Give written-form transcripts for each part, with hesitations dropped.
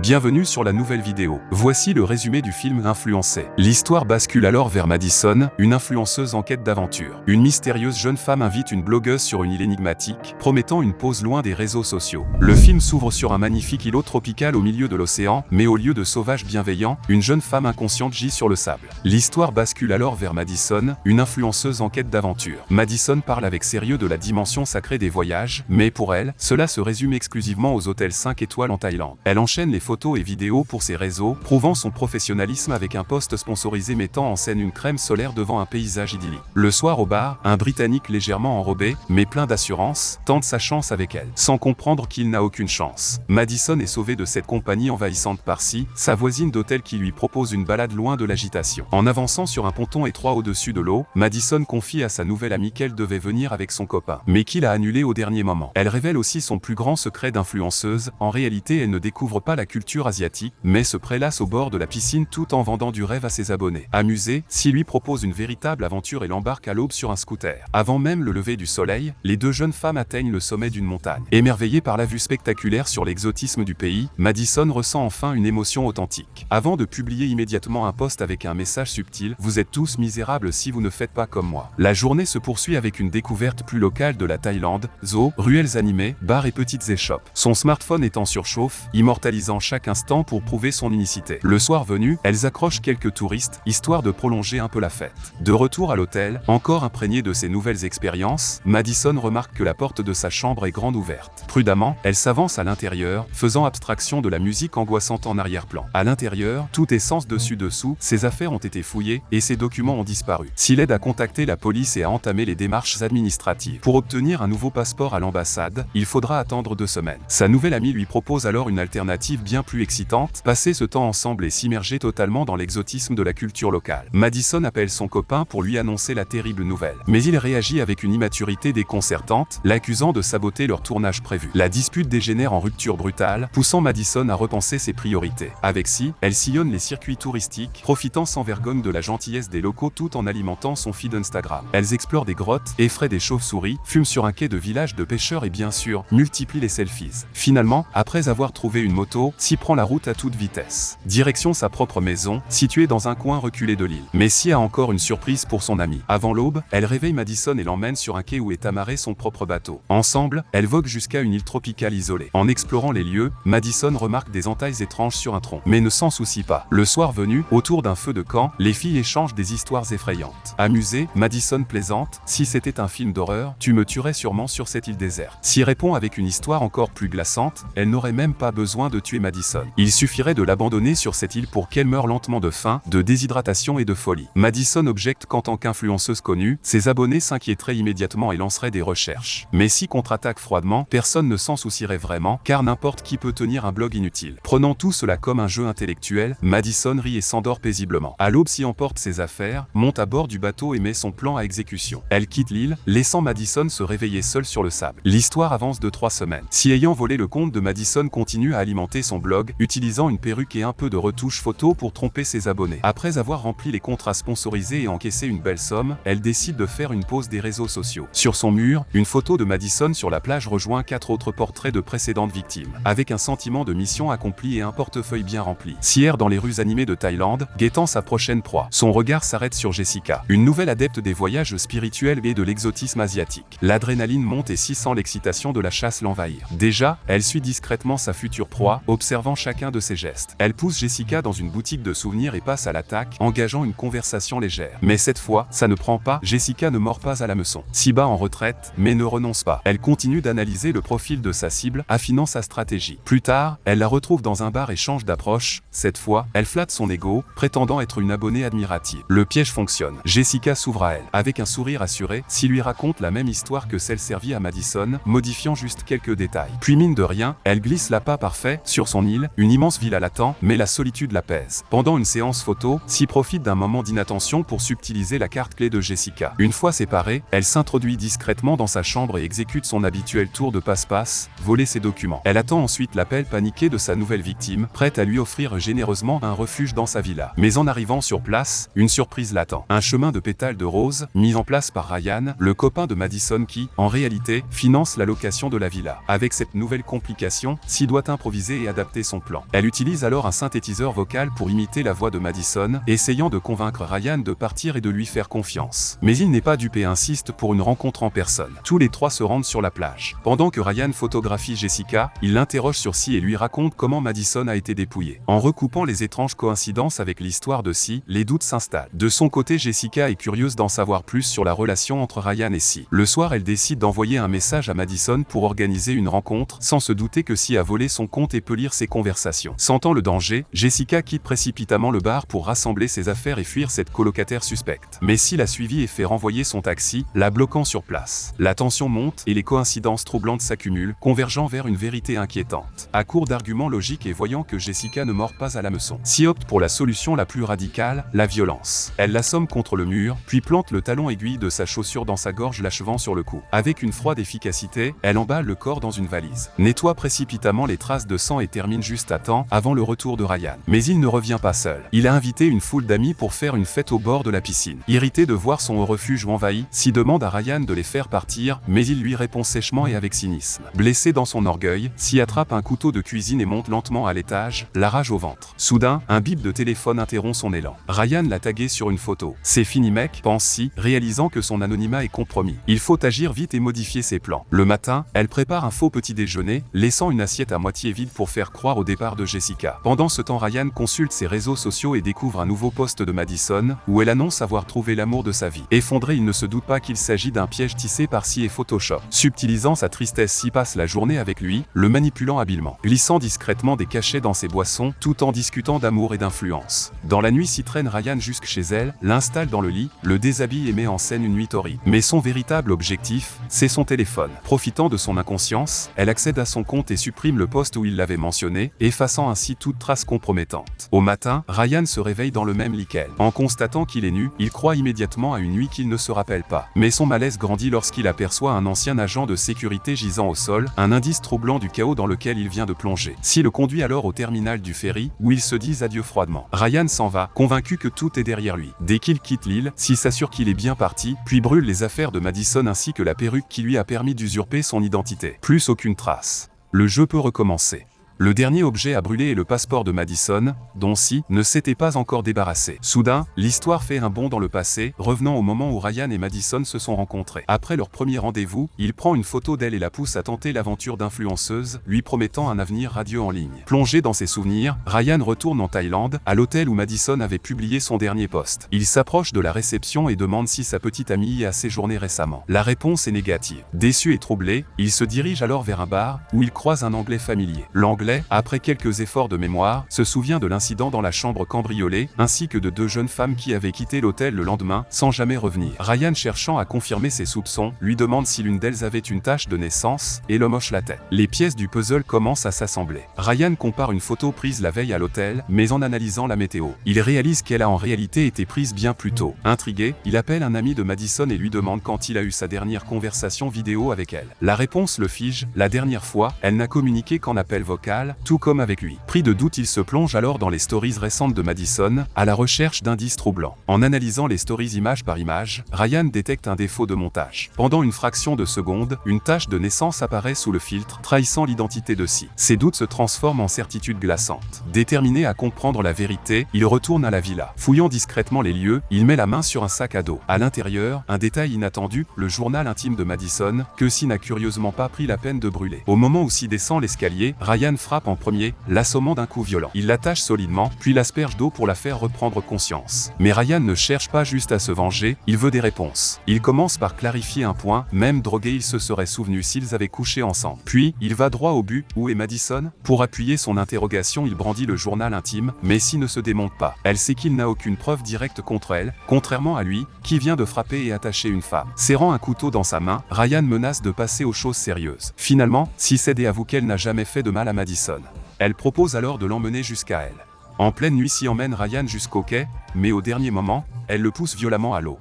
Bienvenue sur la nouvelle vidéo. Voici le résumé du film Influencé. L'histoire bascule alors vers Madison, une influenceuse en quête d'aventure. Une mystérieuse jeune femme invite une blogueuse sur une île énigmatique, promettant une pause loin des réseaux sociaux. Le film s'ouvre sur un magnifique îlot tropical au milieu de l'océan, mais au lieu de sauvages bienveillants, une jeune femme inconsciente gît sur le sable. L'histoire bascule alors vers Madison, une influenceuse en quête d'aventure. Madison parle avec sérieux de la dimension sacrée des voyages, mais pour elle, cela se résume exclusivement aux hôtels 5 étoiles en Thaïlande. Elle enchaîne les photos et vidéos pour ses réseaux, prouvant son professionnalisme avec un post sponsorisé mettant en scène une crème solaire devant un paysage idyllique. Le soir au bar, un Britannique légèrement enrobé, mais plein d'assurance, tente sa chance avec elle, sans comprendre qu'il n'a aucune chance. Madison est sauvée de cette compagnie envahissante par-ci, sa voisine d'hôtel qui lui propose une balade loin de l'agitation. En avançant sur un ponton étroit au-dessus de l'eau, Madison confie à sa nouvelle amie qu'elle devait venir avec son copain, mais qu'il a annulé au dernier moment. Elle révèle aussi son plus grand secret d'influenceuse. En réalité, elle ne découvre pas la culture asiatique, mais se prélasse au bord de la piscine tout en vendant du rêve à ses abonnés. Amusé, Sy lui propose une véritable aventure et l'embarque à l'aube sur un scooter. Avant même le lever du soleil, les deux jeunes femmes atteignent le sommet d'une montagne. Émerveillée par la vue spectaculaire sur l'exotisme du pays, Madison ressent enfin une émotion authentique. Avant de publier immédiatement un post avec un message subtil « Vous êtes tous misérables si vous ne faites pas comme moi ». La journée se poursuit avec une découverte plus locale de la Thaïlande, zoos, ruelles animées, bars et petites échoppes. Son smartphone est en surchauffe, immortalisant chaque instant pour prouver son unicité. Le soir venu, elles accrochent quelques touristes, histoire de prolonger un peu la fête. De retour à l'hôtel, encore imprégné de ses nouvelles expériences, Madison remarque que la porte de sa chambre est grande ouverte. Prudemment, elle s'avance à l'intérieur, faisant abstraction de la musique angoissante en arrière-plan. À l'intérieur, tout est sens dessus-dessous, ses affaires ont été fouillées et ses documents ont disparu. S'il aide à contacter la police et à entamer les démarches administratives. Pour obtenir un nouveau passeport à l'ambassade, il faudra attendre 2 semaines. Sa nouvelle amie lui propose alors une alternative bien plus excitante, passer ce temps ensemble et s'immerger totalement dans l'exotisme de la culture locale. Madison appelle son copain pour lui annoncer la terrible nouvelle. Mais il réagit avec une immaturité déconcertante, l'accusant de saboter leur tournage prévu. La dispute dégénère en rupture brutale, poussant Madison à repenser ses priorités. Avec Sy, elle sillonne les circuits touristiques, profitant sans vergogne de la gentillesse des locaux tout en alimentant son feed Instagram. Elles explorent des grottes, effraient des chauves-souris, fument sur un quai de village de pêcheurs et bien sûr, multiplient les selfies. Finalement, après avoir trouvé une moto, Sy prend la route à toute vitesse. Direction sa propre maison, située dans un coin reculé de l'île. Mais Sy a encore une surprise pour son amie. Avant l'aube, elle réveille Madison et l'emmène sur un quai où est amarré son propre bateau. Ensemble, elles voguent jusqu'à une île tropicale isolée. En explorant les lieux, Madison remarque des entailles étranges sur un tronc, mais ne s'en soucie pas. Le soir venu, autour d'un feu de camp, les filles échangent des histoires effrayantes. Amusée, Madison plaisante, si c'était un film d'horreur, tu me tuerais sûrement sur cette île déserte. Sy répond avec une histoire encore plus glaçante, elle n'aurait même pas besoin de tuer Madison. Il suffirait de l'abandonner sur cette île pour qu'elle meure lentement de faim, de déshydratation et de folie. Madison objecte qu'en tant qu'influenceuse connue, ses abonnés s'inquiéteraient immédiatement et lanceraient des recherches. Mais Sy contre-attaque froidement, personne ne s'en soucierait vraiment, car n'importe qui peut tenir un blog inutile. Prenant tout cela comme un jeu intellectuel, Madison rit et s'endort paisiblement. À l'aube, Sy emporte ses affaires, monte à bord du bateau et met son plan à exécution. Elle quitte l'île, laissant Madison se réveiller seule sur le sable. L'histoire avance de 3 semaines. Sy ayant volé le compte de Madison continue à alimenter son blog, utilisant une perruque et un peu de retouche photo pour tromper ses abonnés. Après avoir rempli les contrats sponsorisés et encaissé une belle somme, elle décide de faire une pause des réseaux sociaux. Sur son mur, une photo de Madison sur la plage rejoint 4 autres portraits de précédentes victimes. Avec un sentiment de mission accomplie et un portefeuille bien rempli, Sy erre dans les rues animées de Thaïlande, guettant sa prochaine proie. Son regard s'arrête sur Jessica, une nouvelle adepte des voyages spirituels et de l'exotisme asiatique. L'adrénaline monte et Sy sent l'excitation de la chasse l'envahir. Déjà, elle suit discrètement sa future proie, observant chacun de ses gestes. Elle pousse Jessica dans une boutique de souvenirs et passe à l'attaque, engageant une conversation légère. Mais cette fois, ça ne prend pas, Jessica ne mord pas à l'hameçon. Sy bat en retraite, mais ne renonce pas. Elle continue d'analyser le profil de sa cible, affinant sa stratégie. Plus tard, elle la retrouve dans un bar et change d'approche. Cette fois, elle flatte son ego, prétendant être une abonnée admirative. Le piège fonctionne. Jessica s'ouvre à elle. Avec un sourire assuré, Sy lui raconte la même histoire que celle servie à Madison, modifiant juste quelques détails. Puis mine de rien, elle glisse l'appât parfait, sur son île, une immense villa l'attend, mais la solitude l'apaise. Pendant une séance photo, Sy profite d'un moment d'inattention pour subtiliser la carte clé de Jessica. Une fois séparée, elle s'introduit discrètement dans sa chambre et exécute son habituel tour de passe-passe, voler ses documents. Elle attend ensuite l'appel paniqué de sa nouvelle victime, prête à lui offrir généreusement un refuge dans sa villa. Mais en arrivant sur place, une surprise l'attend. Un chemin de pétales de rose, mis en place par Ryan, le copain de Madison qui, en réalité, finance la location de la villa. Avec cette nouvelle complication, Sy doit improviser et adapter avorter son plan. Elle utilise alors un synthétiseur vocal pour imiter la voix de Madison, essayant de convaincre Ryan de partir et de lui faire confiance. Mais il n'est pas dupé et insiste pour une rencontre en personne. Tous les trois se rendent sur la plage. Pendant que Ryan photographie Jessica, il l'interroge sur Si et lui raconte comment Madison a été dépouillée. En recoupant les étranges coïncidences avec l'histoire de Si, les doutes s'installent. De son côté, Jessica est curieuse d'en savoir plus sur la relation entre Ryan et Si. Le soir, elle décide d'envoyer un message à Madison pour organiser une rencontre, sans se douter que Si a volé son compte et peut lire ses conversations. Sentant le danger, Jessica quitte précipitamment le bar pour rassembler ses affaires et fuir cette colocataire suspecte. Mais Si l'a suivie et fait renvoyer son taxi, la bloquant sur place. La tension monte et les coïncidences troublantes s'accumulent, convergeant vers une vérité inquiétante. À court d'arguments logiques et voyant que Jessica ne mord pas à l'hameçon, Si opte pour la solution la plus radicale, la violence. Elle l'assomme contre le mur, puis plante le talon aiguille de sa chaussure dans sa gorge, l'achevant sur le cou. Avec une froide efficacité, elle emballe le corps dans une valise, nettoie précipitamment les traces de sang et termine juste à temps avant le retour de Ryan. Mais il ne revient pas seul. Il a invité une foule d'amis pour faire une fête au bord de la piscine. Irrité de voir son refuge envahi, Si demande à Ryan de les faire partir, mais il lui répond sèchement et avec cynisme. Blessé dans son orgueil, Si attrape un couteau de cuisine et monte lentement à l'étage, la rage au ventre. Soudain, un bip de téléphone interrompt son élan. Ryan l'a tagué sur une photo. C'est fini mec, pense Si, réalisant que son anonymat est compromis. Il faut agir vite et modifier ses plans. Le matin, elle prépare un faux petit déjeuner, laissant une assiette à moitié vide pour faire croire au départ de Jessica. Pendant ce temps, Ryan consulte ses réseaux sociaux et découvre un nouveau post de Madison, où elle annonce avoir trouvé l'amour de sa vie. Effondré, il ne se doute pas qu'il s'agit d'un piège tissé par Si et Photoshop. Subtilisant sa tristesse, Si passe la journée avec lui, le manipulant habilement, glissant discrètement des cachets dans ses boissons, tout en discutant d'amour et d'influence. Dans la nuit, Si traîne Ryan jusque chez elle, l'installe dans le lit, le déshabille et met en scène une nuit horrible. Mais son véritable objectif, c'est son téléphone. Profitant de son inconscience, elle accède à son compte et supprime le post où il l'avait mentionné, effaçant ainsi toute trace compromettante. Au matin, Ryan se réveille dans le même lit qu'elle. En constatant qu'il est nu, il croit immédiatement à une nuit qu'il ne se rappelle pas. Mais son malaise grandit lorsqu'il aperçoit un ancien agent de sécurité gisant au sol, un indice troublant du chaos dans lequel il vient de plonger. Si le conduit alors au terminal du ferry, où ils se disent adieu froidement. Ryan s'en va, convaincu que tout est derrière lui. Dès qu'il quitte l'île, Si s'assure qu'il est bien parti, puis brûle les affaires de Madison ainsi que la perruque qui lui a permis d'usurper son identité. Plus aucune trace. Le jeu peut recommencer. Le dernier objet à brûler est le passeport de Madison, dont Si ne s'était pas encore débarrassé. Soudain, l'histoire fait un bond dans le passé, revenant au moment où Ryan et Madison se sont rencontrés. Après leur premier rendez-vous, il prend une photo d'elle et la pousse à tenter l'aventure d'influenceuse, lui promettant un avenir radieux en ligne. Plongé dans ses souvenirs, Ryan retourne en Thaïlande, à l'hôtel où Madison avait publié son dernier post. Il s'approche de la réception et demande si sa petite amie y a séjourné récemment. La réponse est négative. Déçu et troublé, il se dirige alors vers un bar, où il croise un Anglais familier. L'Anglais, après quelques efforts de mémoire, se souvient de l'incident dans la chambre cambriolée, ainsi que de deux jeunes femmes qui avaient quitté l'hôtel le lendemain, sans jamais revenir. Ryan, cherchant à confirmer ses soupçons, lui demande si l'une d'elles avait une tache de naissance, et l'homme hoche la tête. Les pièces du puzzle commencent à s'assembler. Ryan compare une photo prise la veille à l'hôtel, mais en analysant la météo, il réalise qu'elle a en réalité été prise bien plus tôt. Intrigué, il appelle un ami de Madison et lui demande quand il a eu sa dernière conversation vidéo avec elle. La réponse le fige, la dernière fois, elle n'a communiqué qu'en appel vocal, tout comme avec lui. Pris de doute, il se plonge alors dans les stories récentes de Madison, à la recherche d'indices troublants. En analysant les stories image par image, Ryan détecte un défaut de montage. Pendant une fraction de seconde, une tache de naissance apparaît sous le filtre, trahissant l'identité de Si. Ses doutes se transforment en certitude glaçante. Déterminé à comprendre la vérité, il retourne à la villa. Fouillant discrètement les lieux, il met la main sur un sac à dos. À l'intérieur, un détail inattendu, le journal intime de Madison, que Si n'a curieusement pas pris la peine de brûler. Au moment où Si descend l'escalier, Ryan frappe en premier, l'assommant d'un coup violent. Il l'attache solidement, puis l'asperge d'eau pour la faire reprendre conscience. Mais Ryan ne cherche pas juste à se venger, il veut des réponses. Il commence par clarifier un point, même drogué il se serait souvenu s'ils avaient couché ensemble. Puis, il va droit au but, où est Madison? Pour appuyer son interrogation, il brandit le journal intime, mais Si ne se démonte pas. Elle sait qu'il n'a aucune preuve directe contre elle, contrairement à lui, qui vient de frapper et attacher une femme. Serrant un couteau dans sa main, Ryan menace de passer aux choses sérieuses. Finalement, Si cède et avoue qu'elle n'a jamais fait de mal à Madison. Elle propose alors de l'emmener jusqu'à elle. En pleine nuit, Si emmène Ryan jusqu'au quai, mais au dernier moment, elle le pousse violemment à l'eau.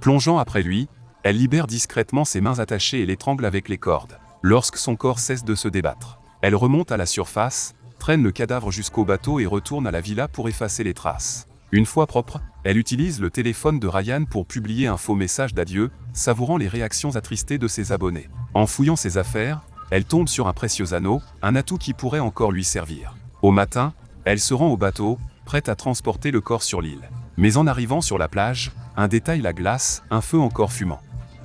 Plongeant après lui, elle libère discrètement ses mains attachées et l'étrangle avec les cordes. Lorsque son corps cesse de se débattre, elle remonte à la surface, traîne le cadavre jusqu'au bateau et retourne à la villa pour effacer les traces. Une fois propre, elle utilise le téléphone de Ryan pour publier un faux message d'adieu, savourant les réactions attristées de ses abonnés. En fouillant ses affaires, Elle tombe sur un précieux anneau, un atout qui pourrait encore lui servir. Au matin, elle se rend au bateau, prête à transporter le corps sur l'île. Mais en arrivant sur la plage, un détail la glace, un feu encore fumant.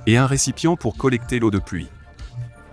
Et un récipient pour collecter l'eau de pluie.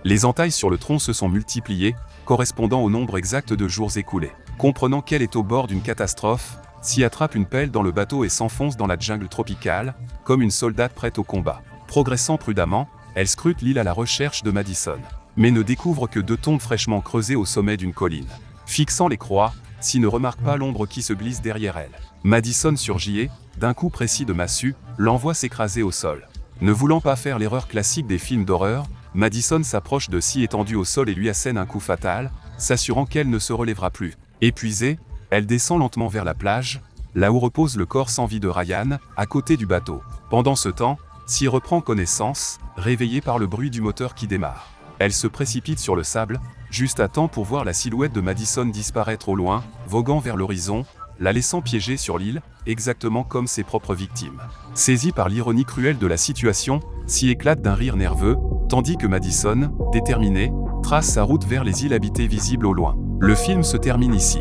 Les entailles sur le tronc se sont multipliées, correspondant au nombre exact de jours écoulés. Comprenant qu'elle est au bord d'une catastrophe, s'y attrape une pelle dans le bateau et s'enfonce dans la jungle tropicale, comme une soldate prête au combat. Progressant prudemment, elle scrute l'île à la recherche de Madison, mais ne découvre que 2 tombes fraîchement creusées au sommet d'une colline. Fixant les croix, s'y ne remarque pas l'ombre qui se glisse derrière elle. Madison surgit et, d'un coup précis de massue, l'envoie s'écraser au sol. Ne voulant pas faire l'erreur classique des films d'horreur, Madison s'approche de Sy étendue au sol et lui assène un coup fatal, s'assurant qu'elle ne se relèvera plus. Épuisée, elle descend lentement vers la plage, là où repose le corps sans vie de Ryan, à côté du bateau. Pendant ce temps, Sy reprend connaissance, réveillée par le bruit du moteur qui démarre. Elle se précipite sur le sable, juste à temps pour voir la silhouette de Madison disparaître au loin, voguant vers l'horizon, la laissant piégée sur l'île, exactement comme ses propres victimes. Saisie par l'ironie cruelle de la situation, Sy éclate d'un rire nerveux, tandis que Madison, déterminée, trace sa route vers les îles habitées visibles au loin. Le film se termine ici.